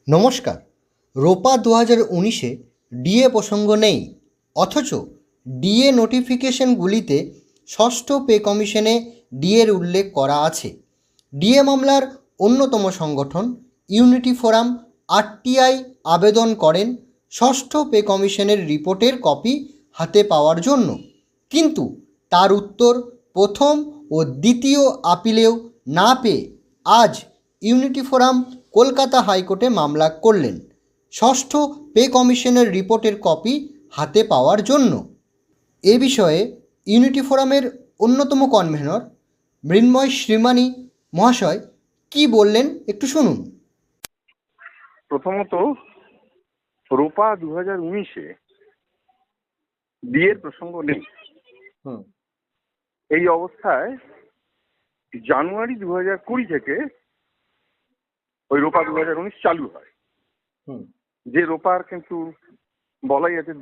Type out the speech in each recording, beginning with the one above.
নমস্কার। রোপা 2019-এ ডিএ প্রসঙ্গ নেই, অথচ ডিএ নোটিফিকেশনগুলিতে ষষ্ঠ পে কমিশনে ডিএর উল্লেখ করা আছে। ডিএ মামলার অন্যতম সংগঠন ইউনিটি ফোরাম আরটিআই আবেদন করেন ষষ্ঠ পে কমিশনের রিপোর্টের কপি হাতে পাওয়ার জন্য, কিন্তু তার উত্তর প্রথম ও দ্বিতীয় আপিলেও না পেয়ে আজ ইউনিটি ফোরাম কলকাতা হাইকোর্টে মামলা করলেন ষষ্ঠ পে কমিশনের রিপোর্টের কপি হাতে পাওয়ার জন্য। এ বিষয়ে ইউনিটি ফোরামের অন্যতম কনভেনর মৃন্ময় শ্রীমানী মহাশয় কি বললেন একটু শুনুন। প্রথমত, রোপা 2019-এ ডিএর প্রসঙ্গ নেই। এই অবস্থায় জানুয়ারি 2020 থেকে ওই রোপা 2019 চালু হয়। যে রোপার কিন্তু বলাই আছে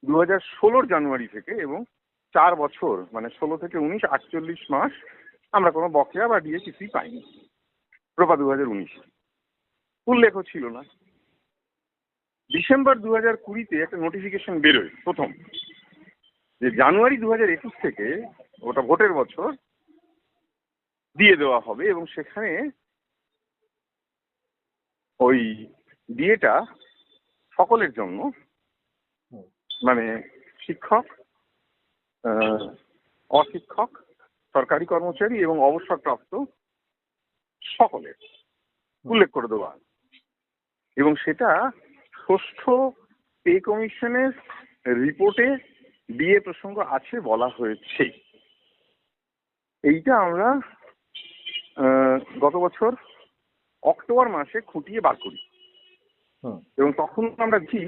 2016 জানুয়ারি থেকে, এবং 4 বছর মানে 16 থেকে 19 48 মাস আমরা কোনো বকেয়া বা ডিএ কিছুই পাইনি। রোপা 2019 উল্লেখও ছিল না। ডিসেম্বর 2020-তে একটা নোটিফিকেশন বেরোয় প্রথম, যে জানুয়ারি 2021 থেকে, ওটা ভোটের বছর, দিয়ে দেওয়া হবে, এবং সেখানে ওই ডিএটা সকলের জন্য, মানে শিক্ষক, অশিক্ষক, সরকারি কর্মচারী এবং অবসরপ্রাপ্ত সকলের উল্লেখ করে দেওয়া, এবং সেটা ষষ্ঠ পে কমিশনের রিপোর্টে ডিএ প্রসঙ্গ আছে বলা হয়েছে। এইটা আমরা গত বছর অক্টোবর মাসে খুঁটিয়ে বার করি, এবং তখন আমরা কি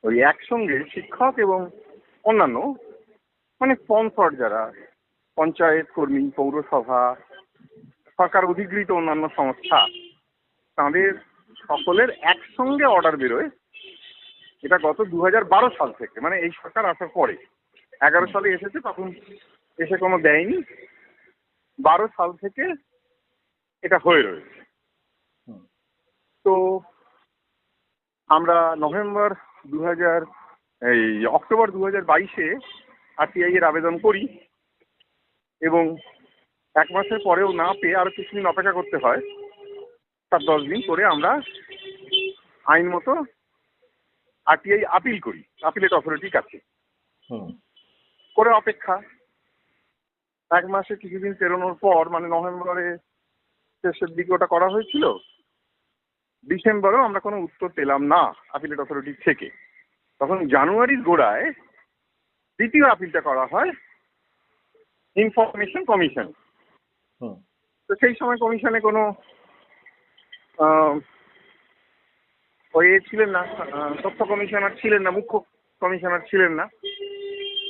ওই একসঙ্গে শিক্ষক এবং অন্যান্য মানে স্পন্সর যারা পঞ্চায়েত কর্মী, পৌরসভা, সরকার অধিকৃত অন্যান্য সংস্থা, তাদের সকলের একসঙ্গে অর্ডার বেরোয়। এটা গত 2012 সাল থেকে, মানে এই সরকার আসার পরে। 11 সালে এসেছে, তখন এসে কোনো দেয়নি। 12 সাল থেকে এটা হয়ে রয়েছে। তো আমরা অক্টোবর 2022-এ আরটিআই এর আবেদন করি, এবং 1 মাসের পরেও না পেয়ে আরো কিছুদিন অপেক্ষা করতে হয়। তার 10 দিন করে আমরা আইন মতো আরটিআই আপিল করি আপিলেট অথরিটির কাছে, করে অপেক্ষা। 1 মাসে কিছুদিন পেরোনোর পর, মানে নভেম্বরে শেষের দিকে ওটা করা হয়েছিল, ডিসেম্বরেও আমরা কোনো উত্তর পেলাম না আপিলেট অথরিটি থেকে। তখন জানুয়ারির গোড়ায় দ্বিতীয় আপিলটা করা হয় ইনফরমেশন কমিশন। তো সেই সময় কমিশনে কোনো ছিলেন না, তথ্য কমিশনার ছিলেন না, মুখ্য কমিশনার ছিলেন না।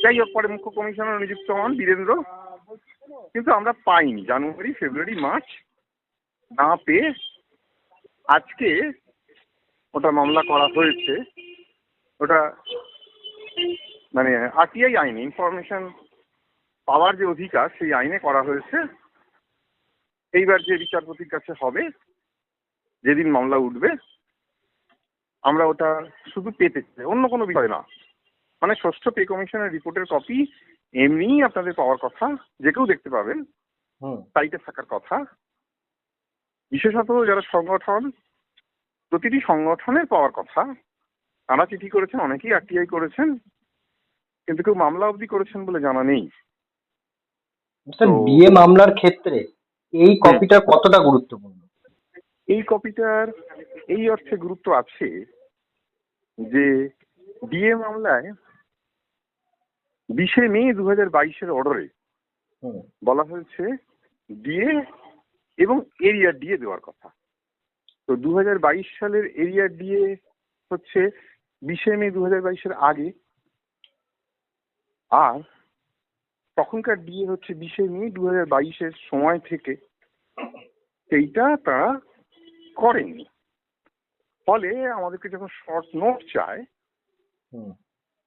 যাই হোক, পরে মুখ্য কমিশনার নিযুক্ত হন বীরেন্দ্র, কিন্তু আমরা পাইনি। জানুয়ারি, ফেব্রুয়ারি, মার্চ না পেয়ে আজকে ওটা মামলা করা হয়েছে। ওটা মানে আরটিআই আইনে, ইনফরমেশন পাওয়ার যে অধিকার, সেই আইনে করা হয়েছে। এইবার যে বিচারপতির কাছে হবে, যেদিন মামলা উঠবে, আমরা ওটা শুধু পেতে চাই, অন্য কোনো বিষয় না। মানে ষষ্ঠ পে কমিশনের রিপোর্টের কপি এমনিই আপনাদের পাওয়ার কথা, যে কেউ দেখতে পাবেন, সাইটে থাকার কথা। বিশেষত যারা সংগঠন, প্রতিটি সংগঠনের পাওয়ার কথা। তারা চিঠি করেছেন, অনেকেই আরটিআই করেছেন, কিন্তু কেউ মামলা অবধি করেছেন বলে জানা নেই। ডিএ মামলার ক্ষেত্রে এই কপিটা কতটা গুরুত্বপূর্ণ? এই কপিটার এই অর্থে গুরুত্ব আছে যে ডিএ মামলায় 20 মে 2022-এর অর্ডারে বলা হয়েছে ডিএ এবং এরিয়া ডিএ দেওয়ার কথা। তো 2022 সালের এরিয়া ডিএ হচ্ছে 20 মে 2022-এর আগে, আর তখনকার ডিএ হচ্ছে 20 মে 2022-এর সময় থেকে। সেইটা তারা করেননি। ফলে আমাদেরকে যখন শর্ট নোট চায়,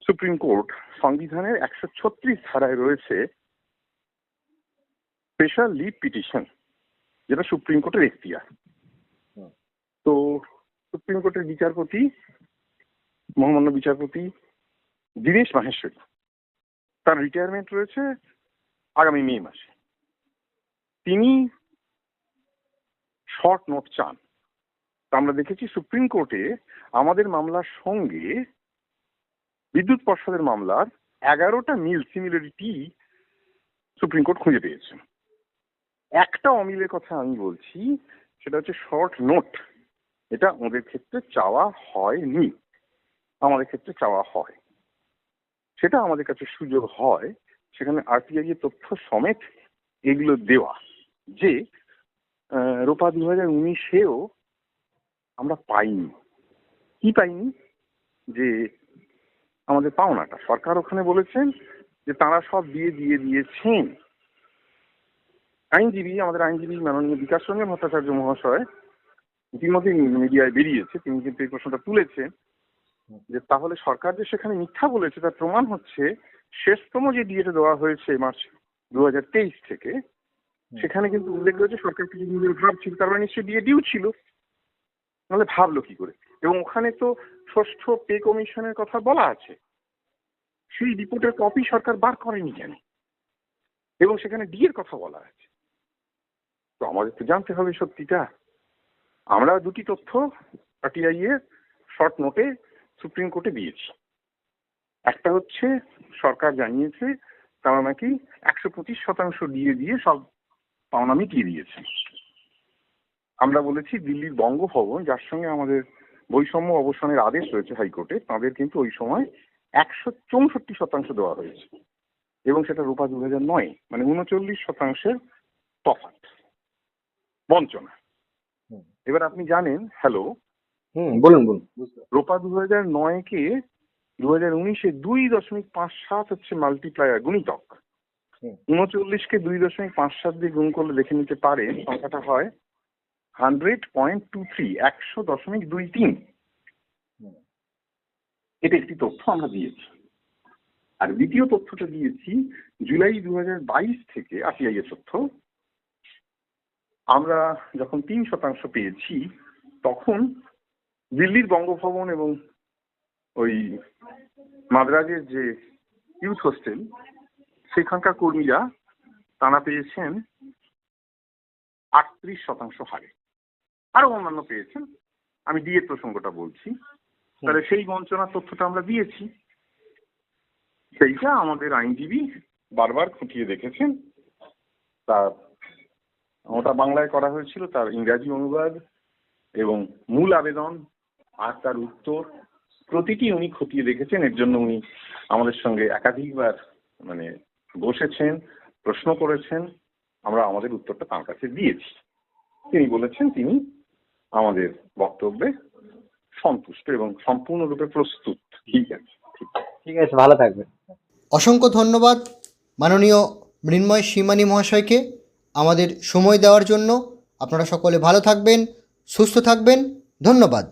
সুপ্রিম কোর্ট সংবিধানের 136 ধারায় রয়েছে স্পেশাল লিভ পিটিশন, যেটা সুপ্রিম কোর্টের এখতিয়ার। তো সুপ্রিম কোর্টের বিচারপতি, মহামান্য বিচারপতি দীনেশ মাহেশ্বরী, তার রিটায়ারমেন্ট রয়েছে আগামী মে মাসে। তিনি শর্ট নোট চান। তা আমরা দেখেছি সুপ্রিম কোর্টে আমাদের মামলার সঙ্গে বিদ্যুৎ পর্ষদের মামলার 11টা সিমিলারিটি সুপ্রিম কোর্ট খুঁজে পেয়েছে। একটা অমিলের কথা আমি বলছি, সেটা হচ্ছে শর্ট নোট। এটা ওদের ক্ষেত্রে চাওয়া হয়নি, আমাদের ক্ষেত্রে চাওয়া হয়। সেটা আমাদের কাছে সুযোগ হয় সেখানে আরটিআই এর তথ্য সমেত এগুলো দেওয়া, যে রোপা 2019-এও আমরা পাইনি। কি পাইনি? যে আমাদের পাওনাটা সরকার ওখানে বলেছেন যে তারা সব দিয়েছেন। আমাদের আইনজীবী মাননীয় বিকাশ রঞ্জন ভট্টাচার্য মহাশয় ইতিমধ্যে মিডিয়ায় বেরিয়েছে, তিনি কিন্তু এই প্রশ্নটা তুলেছেন যে তাহলে সরকার যে সেখানে মিথ্যা বলেছে তার প্রমাণ হচ্ছে শেষতম যে ডিএটা দেওয়া হয়েছে মার্চ 2023 থেকে, সেখানে কিন্তু উল্লেখ রয়েছে সরকার কিছু ভাবছিল, তার মানে নিশ্চয়ই ডিএ ডিউ ছিল, নাহলে ভাবলো কি করে? এবং ওখানে তো ষষ্ঠ পে কমিশনের কথা বলা আছে, সেই রিপোর্টের কপি সরকার বার করেনি কেন? এবং সেখানে ডিএর কথা বলা আছে। তো আমাদের তো জানতে হবে সত্যিটা। আমরা দুটি তথ্য আরটিআই এর শর্ট নোটে সুপ্রিম কোর্টে দিয়েছি। একটা হচ্ছে সরকার জানিয়েছে তারা নাকি 125% দিয়ে সব পাওনা মিটিয়ে দিয়েছে। আমরা বলেছি দিল্লির বঙ্গভবন, যার সঙ্গে আমাদের বৈষম্য অবসানের আদেশ রয়েছে হাইকোর্টে, তাদের কিন্তু ওই সময় 164% দেওয়া হয়েছে, এবং সেটা রূপা 2009, মানে 39% তফাৎ, বঞ্চনা। এবার আপনি জানেন, হ্যালো, বলুন। রোপা 2009-কে 2019-এ 2.57 হচ্ছে মাল্টিপ্লায়ার, গুণিতক। 39-কে 2.57 দিয়ে গুণ করলে দেখে নিতে পারে সংখ্যাটা হয় 100.23, 100.23। এটা একটি তথ্য আমরা দিয়েছি। আর দ্বিতীয় তথ্যটা দিয়েছি জুলাই 2022 থেকে আরটিআই এর তথ্য। আমরা যখন 3% পেয়েছি, তখন দিল্লির বঙ্গভবন এবং ওই মাদ্রাজের যে ইউথ হোস্টেল, সেখানকার কর্মীরা তারা পেয়েছেন 38% হারে, আরো অন্যান্য পেয়েছেন। আমি ডিএ প্রসঙ্গটা বলছি। তাহলে সেই বঞ্চনার তথ্যটা আমরা দিয়েছি, সেইটা আমাদের আইনজীবী বারবার খুঁটিয়ে দেখেছেন। তার ওটা বাংলায় করা হয়েছিল, তার ইংরাজি অনুবাদ এবং মূল আবেদন আর তার উত্তর প্রতিটি উনি খতিয়ে দেখেছেন। এর জন্য উনি আমাদের সঙ্গে একাধিকবার বসেছেন, প্রশ্ন করেছেন। আমরা আমাদের উত্তরটা তার কাছে দিয়েছি। তিনি বলেছেন তিনি আমাদের বক্তব্যে সন্তুষ্ট এবং সম্পূর্ণরূপে প্রস্তুত। ঠিক আছে, ভালো থাকবেন। অসংখ্য ধন্যবাদ মাননীয় মৃন্ময় সীমানি মহাশয়কে আমাদের সময় দেওয়ার জন্য। আপনারা সকলে ভালো থাকবেন, সুস্থ থাকবেন। ধন্যবাদ।